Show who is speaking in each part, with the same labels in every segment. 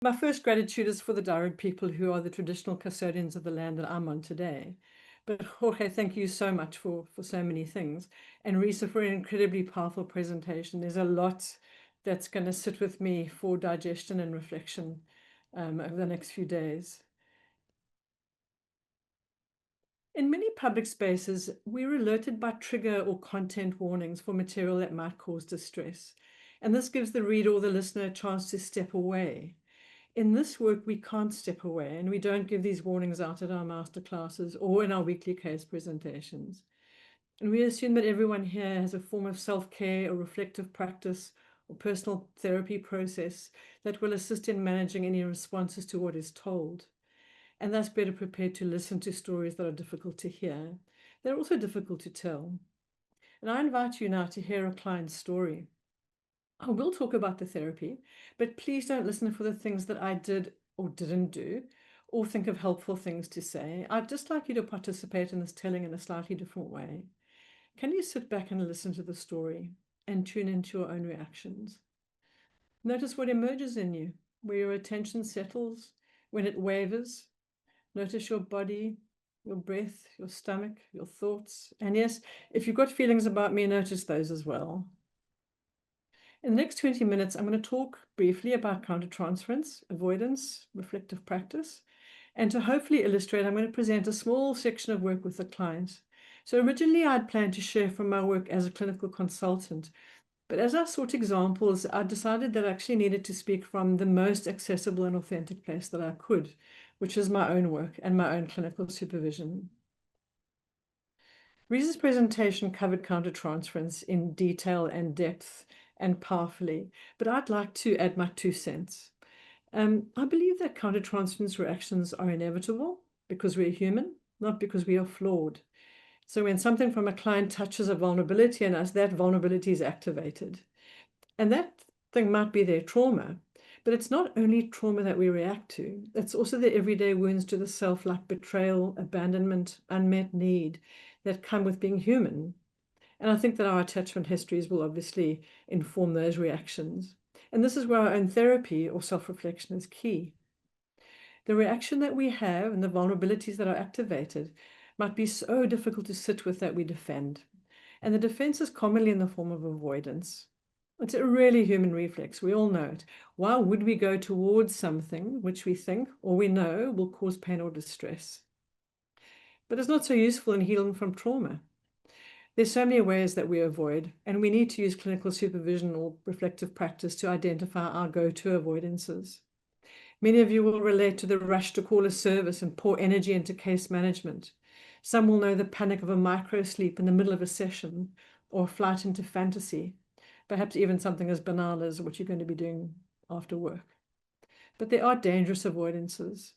Speaker 1: My first gratitude is for the Darug people who are the traditional custodians of the land that I'm on today. But Jorge, thank you so much for so many things. And Risa for an incredibly powerful presentation. There's a lot that's going to sit with me for digestion and reflection over the next few days. In many public spaces, we're alerted by trigger or content warnings for material that might cause distress. And this gives the reader or the listener a chance to step away. In this work, we can't step away, and we don't give these warnings out at our master classes or in our weekly case presentations. And we assume that everyone here has a form of self-care or reflective practice or personal therapy process that will assist in managing any responses to what is told, and thus better prepared to listen to stories that are difficult to hear. They're also difficult to tell. And I invite you now to hear a client's story. I will talk about the therapy, but please don't listen for the things that I did or didn't do, or think of helpful things to say. I'd just like you to participate in this telling in a slightly different way. Can you sit back and listen to the story and tune into your own reactions? Notice what emerges in you, where your attention settles, when it wavers. Notice your body, your breath, your stomach, your thoughts. And yes, if you've got feelings about me, notice those as well. In the next 20 minutes, I'm going to talk briefly about countertransference, avoidance, reflective practice, and to hopefully illustrate, I'm going to present a small section of work with the client. So originally I'd planned to share from my work as a clinical consultant, but as I sought examples, I decided that I actually needed to speak from the most accessible and authentic place that I could, which is my own work and my own clinical supervision. Risa's presentation covered countertransference in detail and depth and powerfully, but I'd like to add my 2 cents. I believe that countertransference reactions are inevitable because we're human, not because we are flawed. So when something from a client touches a vulnerability in us, that vulnerability is activated. And that thing might be their trauma, but it's not only trauma that we react to, it's also the everyday wounds to the self, like betrayal, abandonment, unmet need, that come with being human. And I think that our attachment histories will obviously inform those reactions. And this is where our own therapy or self-reflection is key. The reaction that we have and the vulnerabilities that are activated might be so difficult to sit with that we defend. And the defense is commonly in the form of avoidance. It's a really human reflex. We all know it. Why would we go towards something which we think or we know will cause pain or distress? But it's not so useful in healing from trauma. There's so many ways that we avoid, and we need to use clinical supervision or reflective practice to identify our go-to avoidances. Many of you will relate to the rush to call a service and pour energy into case management. Some will know the panic of a micro-sleep in the middle of a session or a flight into fantasy, perhaps even something as banal as what you're going to be doing after work. But there are dangerous avoidances.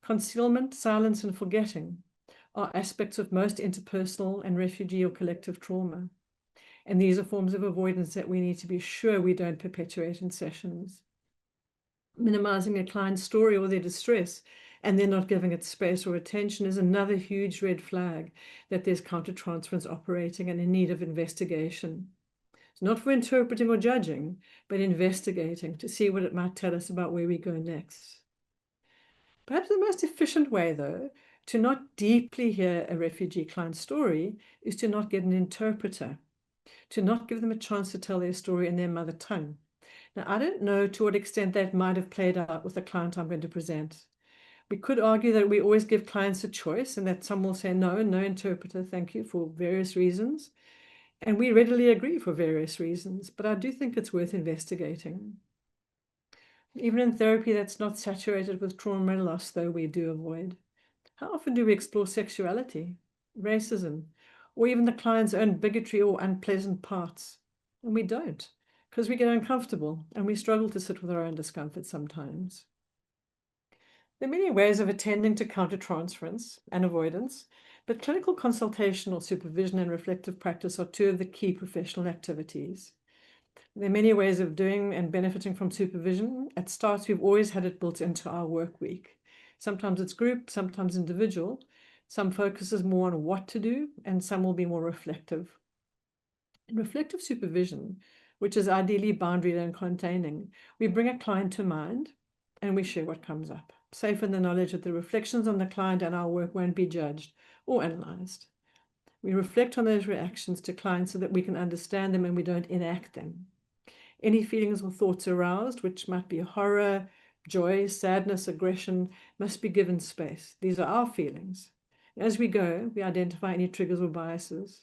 Speaker 1: Concealment, silence, and forgetting are aspects of most interpersonal and refugee or collective trauma. And these are forms of avoidance that we need to be sure we don't perpetuate in sessions. Minimizing a client's story or their distress and then not giving it space or attention is another huge red flag that there's countertransference operating and in need of investigation. It's not for interpreting or judging, but investigating to see what it might tell us about where we go next. Perhaps the most efficient way, though, to not deeply hear a refugee client's story is to not get an interpreter, to not give them a chance to tell their story in their mother tongue. Now, I don't know to what extent that might have played out with the client I'm going to present. We could argue that we always give clients a choice and that some will say, no, no interpreter, thank you, for various reasons. And we readily agree for various reasons, but I do think it's worth investigating. Even in therapy that's not saturated with trauma and loss, though, we do avoid. How often do we explore sexuality, racism, or even the client's own bigotry or unpleasant parts? And we don't, because we get uncomfortable and we struggle to sit with our own discomfort sometimes. There are many ways of attending to countertransference and avoidance, but clinical consultation or supervision and reflective practice are 2 of the key professional activities. There are many ways of doing and benefiting from supervision. At STARTS, we've always had it built into our work week. Sometimes it's group, sometimes individual. Some focuses more on what to do, and some will be more reflective. In reflective supervision, which is ideally boundary and containing, we bring a client to mind, and we share what comes up, safe in the knowledge that the reflections on the client and our work won't be judged or analyzed. We reflect on those reactions to clients so that we can understand them and we don't enact them. Any feelings or thoughts aroused, which might be horror, joy, sadness, aggression, must be given space. These are our feelings. As we go, we identify any triggers or biases.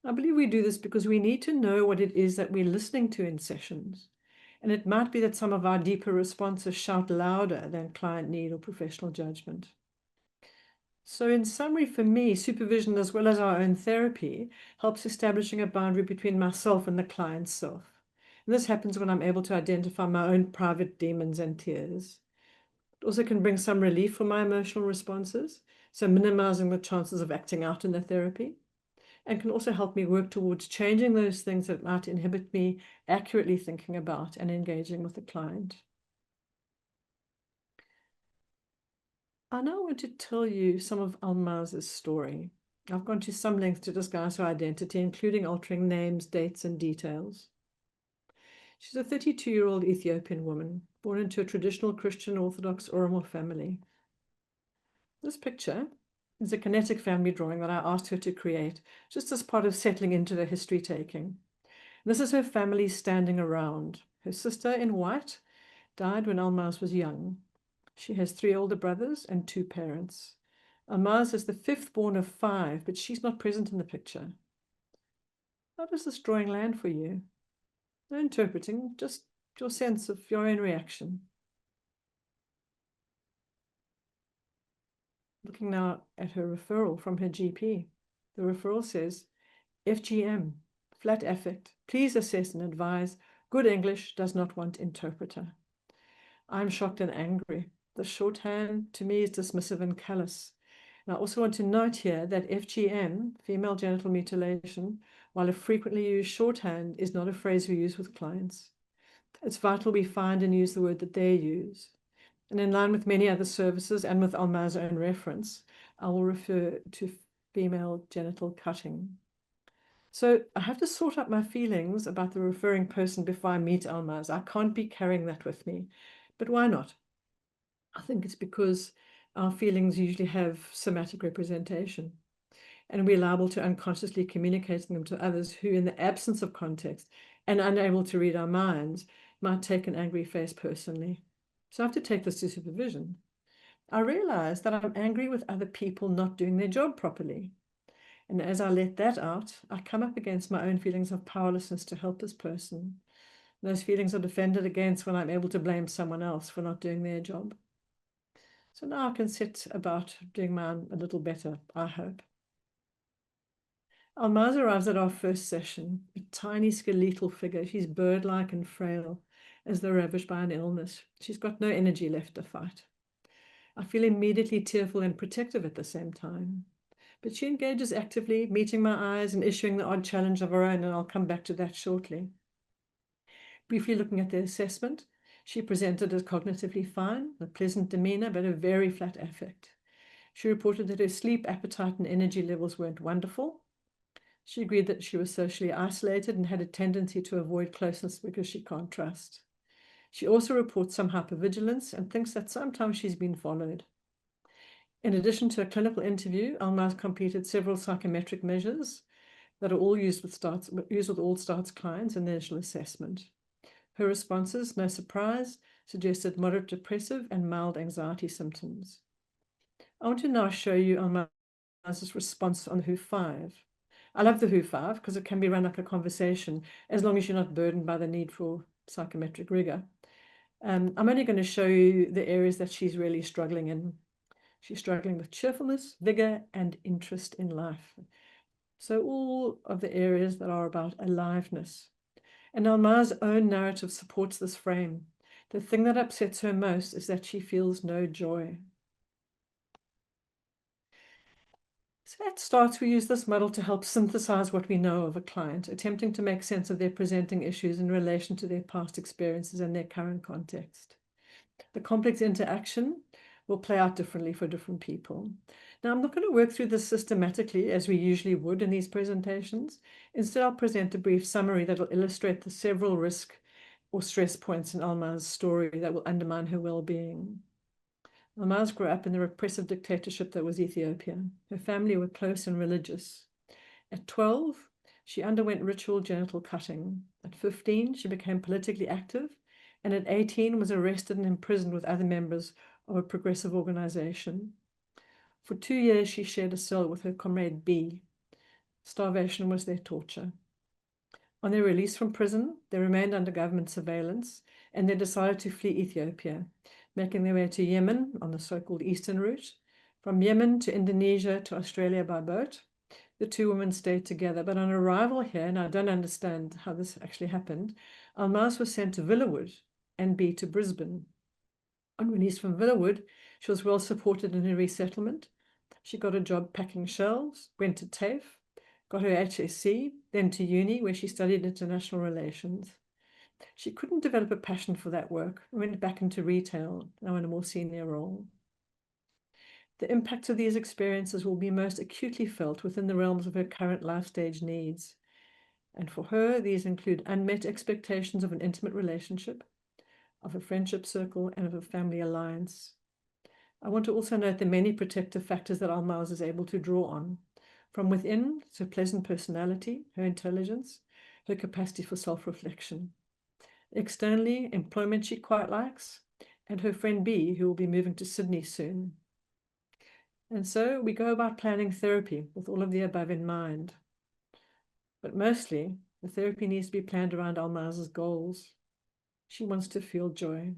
Speaker 1: I believe we do this because we need to know what it is that we're listening to in sessions. And it might be that some of our deeper responses shout louder than client need or professional judgment. So in summary, for me, supervision as well as our own therapy helps establishing a boundary between myself and the client's self. And this happens when I'm able to identify my own private demons and tears. It also can bring some relief for my emotional responses, so minimizing the chances of acting out in the therapy, and can also help me work towards changing those things that might inhibit me accurately thinking about and engaging with the client. I now want to tell you some of Almaz's story. I've gone to some lengths to disguise her identity, including altering names, dates, and details. She's a 32-year-old Ethiopian woman, born into a traditional Christian Orthodox Oromo family. This picture is a kinetic family drawing that I asked her to create, just as part of settling into the history taking. This is her family standing around. Her sister in white died when Almaz was young. She has 3 older brothers and 2 parents. Almaz is the 5th born of 5, but she's not present in the picture. How does this drawing land for you? No interpreting, just your sense of your own reaction. Looking now at her referral from her GP. The referral says, FGM, flat affect, please assess and advise. Good English, does not want interpreter. I'm shocked and angry. The shorthand to me is dismissive and callous. And I also want to note here that FGM, female genital mutilation, while a frequently used shorthand, is not a phrase we use with clients. It's vital we find and use the word that they use. And in line with many other services and with Almaz's own reference, I will refer to female genital cutting. So I have to sort out my feelings about the referring person before I meet Almaz. I can't be carrying that with me. But why not? I think it's because our feelings usually have somatic representation, and we're liable to unconsciously communicating them to others who, in the absence of context and unable to read our minds, might take an angry face personally. So I have to take this to supervision. I realize that I'm angry with other people not doing their job properly. And as I let that out, I come up against my own feelings of powerlessness to help this person. Those feelings are defended against when I'm able to blame someone else for not doing their job. So now I can sit about doing mine a little better, I hope. Almaz arrives at our first session, a tiny skeletal figure. She's bird-like and frail, as though ravaged by an illness. She's got no energy left to fight. I feel immediately tearful and protective at the same time. But she engages actively, meeting my eyes and issuing the odd challenge of her own, and I'll come back to that shortly. Briefly looking at the assessment, she presented as cognitively fine, a pleasant demeanor, but a very flat affect. She reported that her sleep, appetite, and energy levels weren't wonderful. She agreed that she was socially isolated and had a tendency to avoid closeness because she can't trust. She also reports some hypervigilance and thinks that sometimes she's been followed. In addition to a clinical interview, Almaz completed several psychometric measures that are all used with all STARTS clients in the initial assessment. Her responses, no surprise, suggested moderate depressive and mild anxiety symptoms. I want to now show you Almaz's response on the WHO-5. I love the WHO-5 because it can be run like a conversation as long as you're not burdened by the need for psychometric rigor. I'm only going to show you the areas that she's really struggling in. She's struggling with cheerfulness, vigor, and interest in life. So all of the areas that are about aliveness. And Almaz's own narrative supports this frame. The thing that upsets her most is that she feels no joy. So at STARTS, we use this model to help synthesize what we know of a client, attempting to make sense of their presenting issues in relation to their past experiences and their current context. The complex interaction will play out differently for different people. Now, I'm not going to work through this systematically as we usually would in these presentations. Instead, I'll present a brief summary that will illustrate the several risk or stress points in Alma's story that will undermine her well-being. Almaz grew up in the repressive dictatorship that was Ethiopia. Her family were close and religious. At 12, she underwent ritual genital cutting. At 15, she became politically active, and at 18 was arrested and imprisoned with other members of a progressive organization. For 2 years, she shared a cell with her comrade B. Starvation was their torture. On their release from prison, they remained under government surveillance, and they decided to flee Ethiopia, making their way to Yemen on the so-called Eastern route, from Yemen to Indonesia to Australia by boat. The two women stayed together, but on arrival here, and I don't understand how this actually happened, Almaz was sent to Villawood and B to Brisbane. On release from Villawood, she was well supported in her resettlement. She got a job packing shelves, went to TAFE, got her HSC, then to uni, where she studied international relations. She couldn't develop a passion for that work and went back into retail, now in a more senior role. The impact of these experiences will be most acutely felt within the realms of her current life stage needs. And for her, these include unmet expectations of an intimate relationship, of a friendship circle, and of a family alliance. I want to also note the many protective factors that Almaz is able to draw on. From within, it's her pleasant personality, her intelligence, her capacity for self-reflection. Externally, employment she quite likes, and her friend B, who will be moving to Sydney soon. And so we go about planning therapy with all of the above in mind. But mostly, the therapy needs to be planned around Almaz's goals. She wants to feel joy.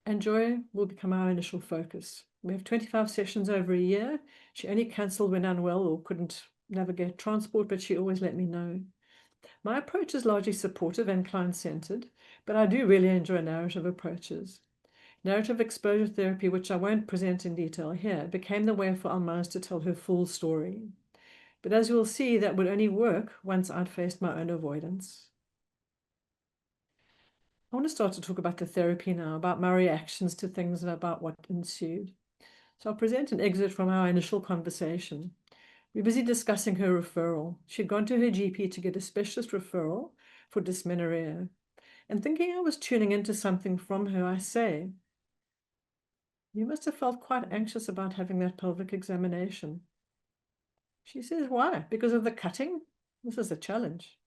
Speaker 1: And joy will become our initial focus. We have 25 sessions over a year. She only cancelled when unwell or couldn't navigate transport, but she always let me know. My approach is largely supportive and client-centered, but I do really enjoy narrative approaches. Narrative exposure therapy, which I won't present in detail here, became the way for Almaz to tell her full story. But as you will see, that would only work once I'd faced my own avoidance. I want to start to talk about the therapy now, about my reactions to things and about what ensued. So I'll present an excerpt from our initial conversation. We were busy discussing her referral. She'd gone to her GP to get a specialist referral for dysmenorrhea. And thinking I was tuning into something from her, I say, "You must have felt quite anxious about having that pelvic examination." She says, "Why? Because of the cutting? This is a challenge."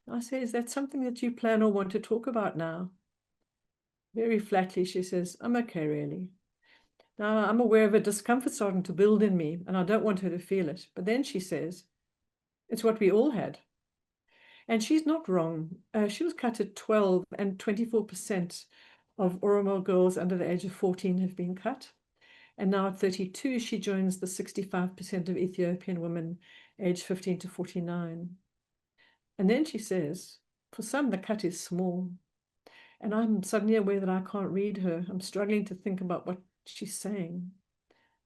Speaker 1: I say, "Is that something that you plan or want to talk about now?" Very flatly, she says, "I'm okay, really." Now, I'm aware of a discomfort starting to build in me, and I don't want her to feel it. But then she says, "It's what we all had." And she's not wrong. She was cut at 12, and 24% of Oromo girls under the age of 14 have been cut. And now at 32, she joins the 65% of Ethiopian women aged 15 to 49. And then she says, "For some, the cut is small." And I'm suddenly aware that I can't read her. I'm struggling to think about what she's saying.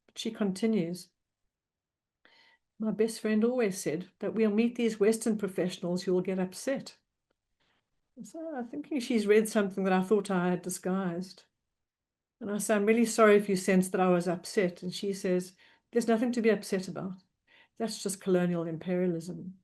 Speaker 1: But she continues, "My best friend always said that we'll meet these Western professionals who will get upset." So I'm thinking she's read something that I thought I had disguised. And I say, "I'm really sorry if you sensed that I was upset." And she says, "There's nothing to be upset about. That's just colonial imperialism."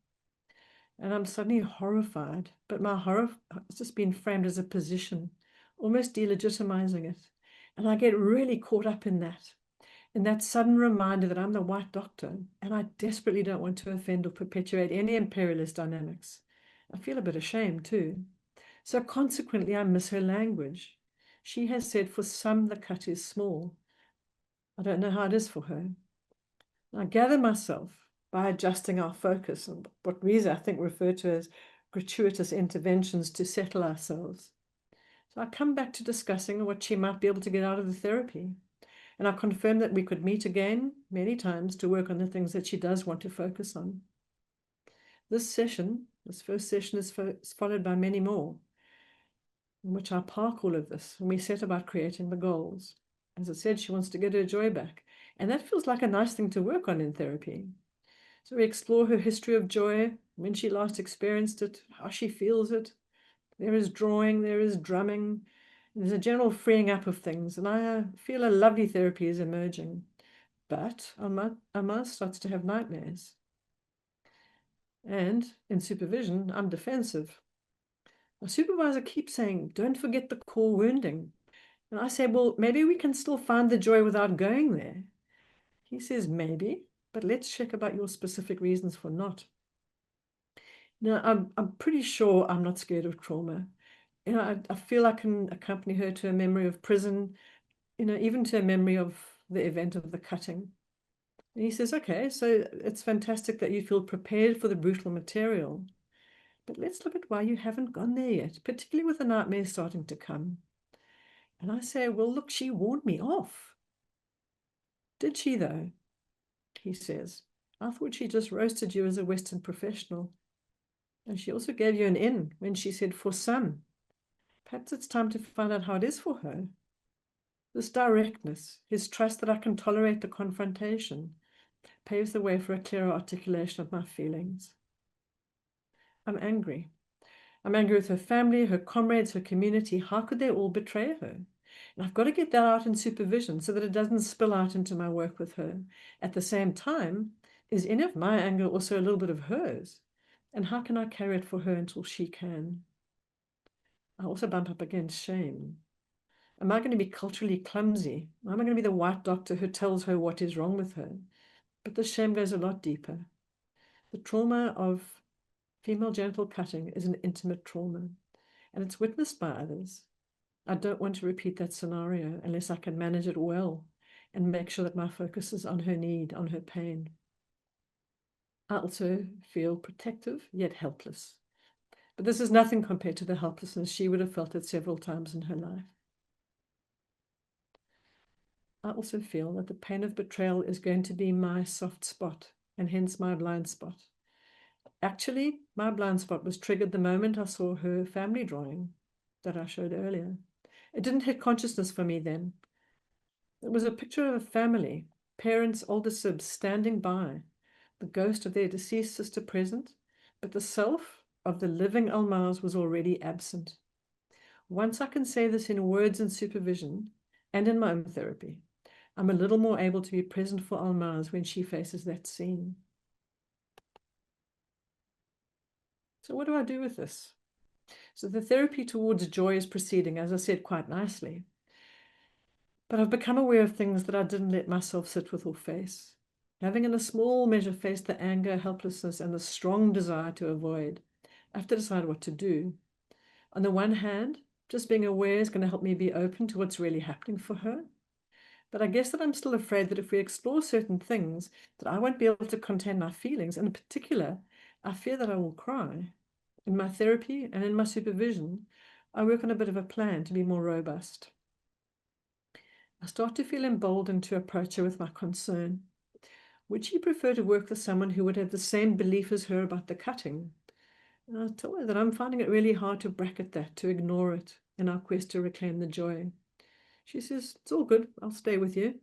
Speaker 1: And I'm suddenly horrified, but my horror has just been framed as a position, almost delegitimizing it. And I get really caught up in that sudden reminder that I'm the white doctor, and I desperately don't want to offend or perpetuate any imperialist dynamics. I feel a bit ashamed too. So consequently, I miss her language. She has said for some the cut is small. I don't know how it is for her. I gather myself by adjusting our focus on what we, I think, refer to as gratuitous interventions to settle ourselves. So I come back to discussing what she might be able to get out of the therapy. And I confirm that we could meet again many times to work on the things that she does want to focus on. This first session is followed by many more, in which I park all of this and we set about creating the goals. As I said, she wants to get her joy back. And that feels like a nice thing to work on in therapy. So we explore her history of joy, when she last experienced it, how she feels it. There is drawing, there is drumming, there's a general freeing up of things. And I feel a lovely therapy is emerging. But Alma starts to have nightmares. And in supervision, I'm defensive. My supervisor keeps saying, don't forget the core wounding. And I say, well, maybe we can still find the joy without going there. He says, maybe, but let's check about your specific reasons for not. Now, I'm pretty sure I'm not scared of trauma. I feel I can accompany her to a memory of prison, even to a memory of the event of the cutting. And he says, okay, so it's fantastic that you feel prepared for the brutal material. But let's look at why you haven't gone there yet, particularly with the nightmare starting to come. And I say, well, look, she warned me off. Did she, though? He says, I thought she just roasted you as a Western professional. And she also gave you an in when she said, for some. Perhaps it's time to find out how it is for her. This directness, his trust that I can tolerate the confrontation, paves the way for a clearer articulation of my feelings. I'm angry. I'm angry with her family, her comrades, her community. How could they all betray her? And I've got to get that out in supervision so that it doesn't spill out into my work with her. At the same time, is any of my anger also a little bit of hers? And how can I carry it for her until she can? I also bump up against shame. Am I going to be culturally clumsy? Am I going to be the white doctor who tells her what is wrong with her? But the shame goes a lot deeper. The trauma of female genital cutting is an intimate trauma, and it's witnessed by others. I don't want to repeat that scenario unless I can manage it well and make sure that my focus is on her need, on her pain. I also feel protective yet helpless. But this is nothing compared to the helplessness she would have felt it several times in her life. I also feel that the pain of betrayal is going to be my soft spot and hence my blind spot. Actually, my blind spot was triggered the moment I saw her family drawing that I showed earlier. It didn't hit consciousness for me then. It was a picture of a family, parents, older sibs standing by, the ghost of their deceased sister present, but the self of the living Almaz was already absent. Once I can say this in words and supervision and in my own therapy, I'm a little more able to be present for Almaz when she faces that scene. So what do I do with this? So the therapy towards joy is proceeding, as I said, quite nicely. But I've become aware of things that I didn't let myself sit with or face. Having in a small measure faced the anger, helplessness, and the strong desire to avoid, I have to decide what to do. On the one hand, just being aware is going to help me be open to what's really happening for her. But I guess that I'm still afraid that if we explore certain things, that I won't be able to contain my feelings. And in particular, I fear that I will cry. In my therapy and in my supervision, I work on a bit of a plan to be more robust. I start to feel emboldened to approach her with my concern. Would she prefer to work with someone who would have the same belief as her about the cutting? And I tell her that I'm finding it really hard to bracket that, to ignore it in our quest to reclaim the joy. She says, it's all good, I'll stay with you.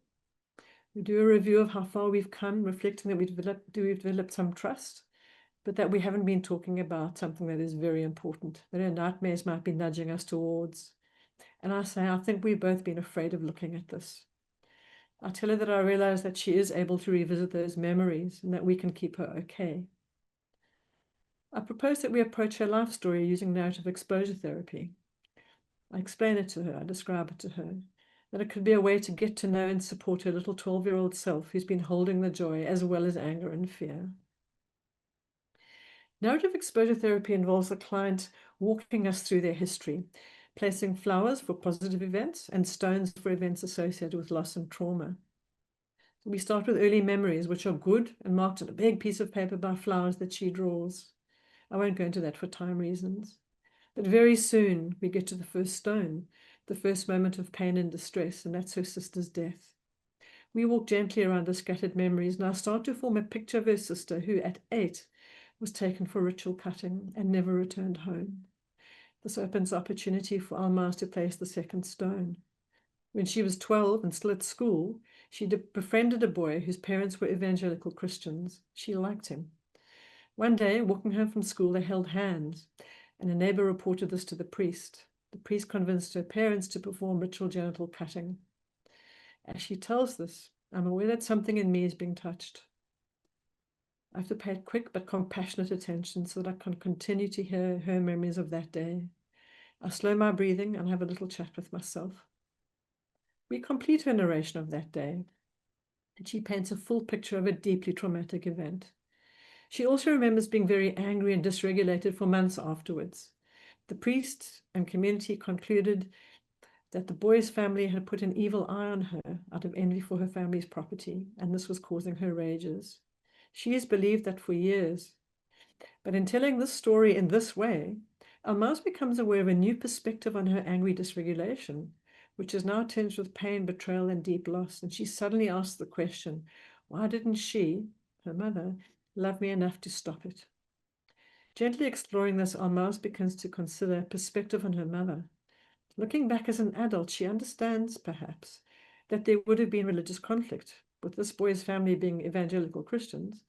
Speaker 1: We do a review of how far we've come, reflecting that we've developed some trust, but that we haven't been talking about something that is very important, that our nightmares might be nudging us towards. And I say, I think we've both been afraid of looking at this. I tell her that I realize that she is able to revisit those memories and that we can keep her okay. I propose that we approach her life story using narrative exposure therapy. I explain it to her, I describe it to her, that it could be a way to get to know and support her little 12-year-old self who's been holding the joy as well as anger and fear. Narrative exposure therapy involves the client walking us through their history, placing flowers for positive events and stones for events associated with loss and trauma. We start with early memories, which are good and marked on a big piece of paper by flowers that she draws. I won't go into that for time reasons. But very soon we get to the first stone, the first moment of pain and distress, and that's her sister's death. We walk gently around the scattered memories, and I start to form a picture of her sister who, at 8, was taken for ritual cutting and never returned home. This opens opportunity for Almaz to place the second stone. When she was 12 and still at school, she befriended a boy whose parents were evangelical Christians. She liked him. One day, walking home from school, they held hands, and a neighbor reported this to the priest. The priest convinced her parents to perform ritual genital cutting. As she tells this, I'm aware that something in me is being touched. I have to pay quick but compassionate attention so that I can continue to hear her memories of that day. I slow my breathing and have a little chat with myself. We complete her narration of that day, and she paints a full picture of a deeply traumatic event. She also remembers being very angry and dysregulated for months afterwards. The priest and community concluded that the boy's family had put an evil eye on her out of envy for her family's property, and this was causing her rages. She has believed that for years. But in telling this story in this way, Almaz becomes aware of a new perspective on her angry dysregulation, which is now tinged with pain, betrayal, and deep loss. And she suddenly asks the question, why didn't she, her mother, love me enough to stop it? Gently exploring this, Almaz begins to consider perspective on her mother. Looking back as an adult, she understands, perhaps, that there would have been religious conflict, with this boy's family being evangelical Christians.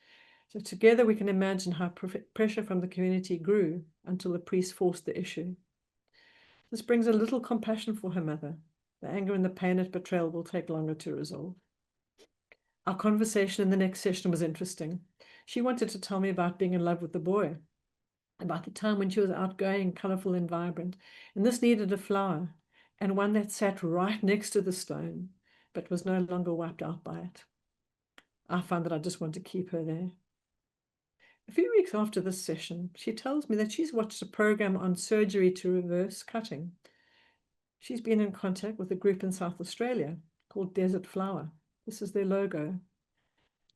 Speaker 1: So together we can imagine how pressure from the community grew until the priest forced the issue. This brings a little compassion for her mother. The anger and the pain at betrayal will take longer to resolve. Our conversation in the next session was interesting. She wanted to tell me about being in love with the boy, about the time when she was outgoing, colorful, and vibrant. And this needed a flower, and one that sat right next to the stone, but was no longer wiped out by it. I found that I just want to keep her there. A few weeks after this session, she tells me that she's watched a program on surgery to reverse cutting. She's been in contact with a group in South Australia called Desert Flower. This is their logo.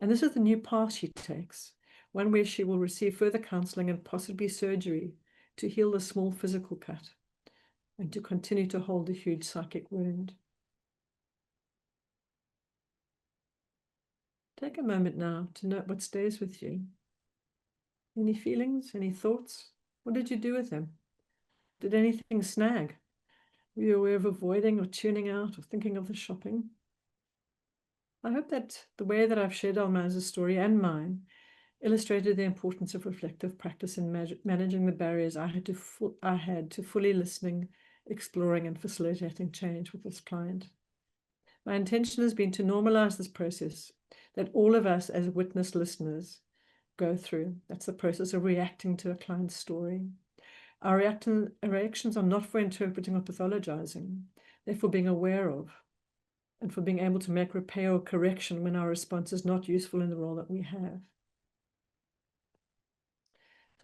Speaker 1: And this is the new path she takes, one where she will receive further counseling and possibly surgery to heal the small physical cut and to continue to hold the huge psychic wound. Take a moment now to note what stays with you. Any feelings, any thoughts? What did you do with them? Did anything snag? Were you aware of avoiding or tuning out or thinking of the shopping? I hope that the way that I've shared Almaz's story and mine illustrated the importance of reflective practice in managing the barriers I had to fully listening, exploring, and facilitating change with this client. My intention has been to normalize this process that all of us as witness listeners go through. That's the process of reacting to a client's story. Our reactions are not for interpreting or pathologizing. They're for being aware of and for being able to make repair or correction when our response is not useful in the role that we have.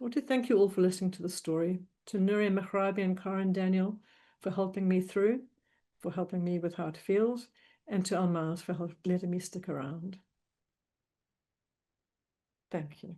Speaker 1: I want to thank you all for listening to the story, to Nuri Mahrabi and Karen Daniel for helping me through, for helping me with how it feels, and to Almaz for letting me stick around. Thank you.